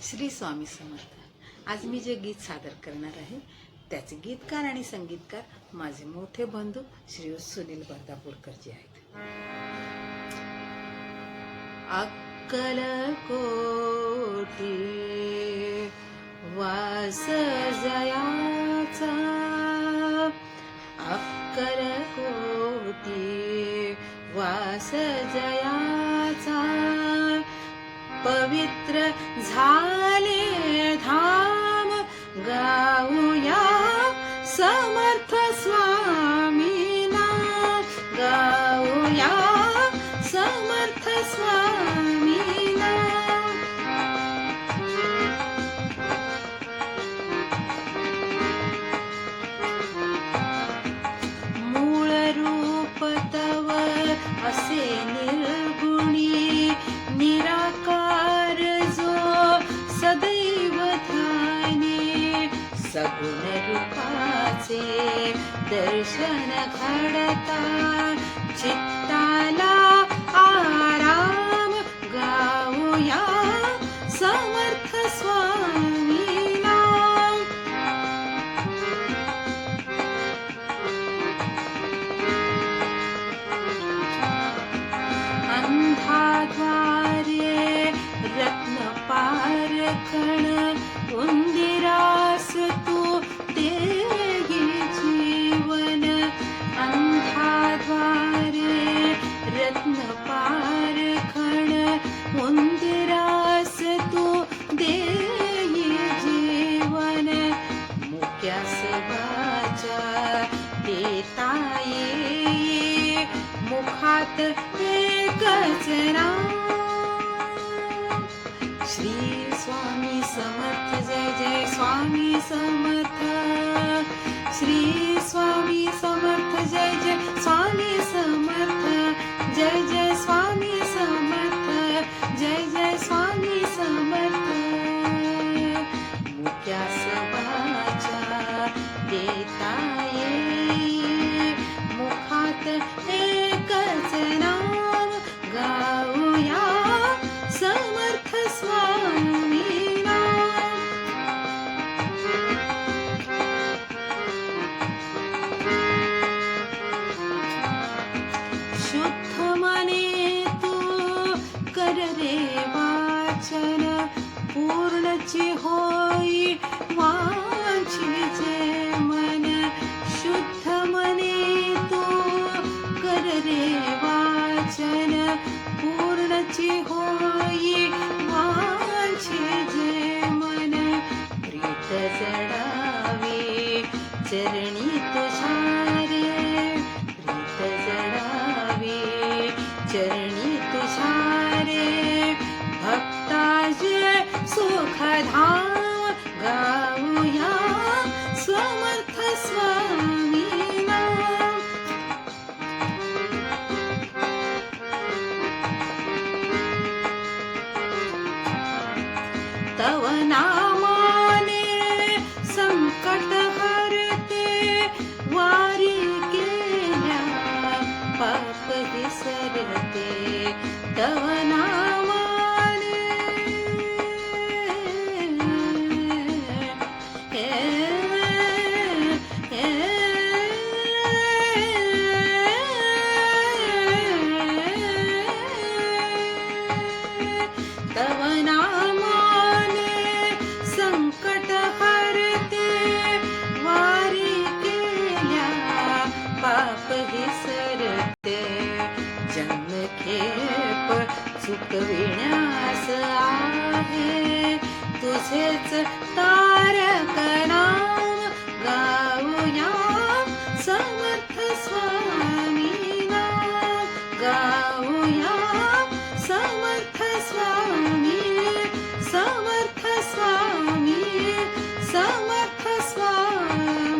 श्री स्वामी समर्थ। आज मी जे गीत सादर करणार आहे त्याचे गीतकार आणि संगीतकार माझे मोठे बंधू श्री सुनील बर्दापूरकर आहेत। अक्कलकोटी वास जयाचा, अक्कलकोटी वास जयाचा, पवित्र झाले धाम गाऊया समर्थ स्वामीना, गाऊया समर्थ स्वामीना। मूळ रूप तव असे निर्गुणी, निराकार जो सदैव ध्यानी, सगुण रूपाचे दर्शन घडता, चित्ताला आराम गाऊया समर्थ स्वामीना। अंधाद्वारे रत्न पारखण, उंदिरास तू देगी जीवन, अंधाद्वारे रत्न पारखण, उंदिरास तू देगी जीवन, मुक्यास वाचा देता येई, मुखात एकच नाम। श्री स्वामी समर्थ, जय जय स्वामी समर्थ, श्री स्वामी समर्थ, जय जय स्वामी समर्थ, जय जय स्वामी समर्थ, जय जय स्वामी समर्थ। मुक्यास वाचा देता येई, मुखात एकच नाम गाऊया समर्थ स्वामीना। शुद्ध मने तू कर रे वाचन, पूर्णची होई वांछिजे मन, शुद्ध मने तू कर रे वाचन, पूर्णची होई वांछिजे मन, प्रीत जडावे चरणी तुझ्या रे, प्रीत जडावे चरणी तुझ्या रे, भक्ताचे सुखधाम गाऊया समर्थ स्वामीना। तव नामाने संकट हरते, वारी केल्या पाप विसरते, तव नामाने तव नामाने संकट हरते, वारी केल्या पाप विसरते, जन्मखेप चुकविण्यास आहे, तुझेच तारक नाम गाऊया समर्थ स्वामीना, गाऊया समर्थ स्वामी, समर्थ स्वामी, समर्थ स्वामीना।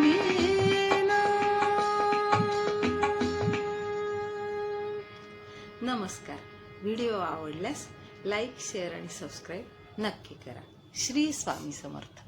नमस्कार। व्हिडिओ आवडल्यास लाईक, शेअर आणि सबस्क्राईब नक्की करा। श्री स्वामी समर्थ।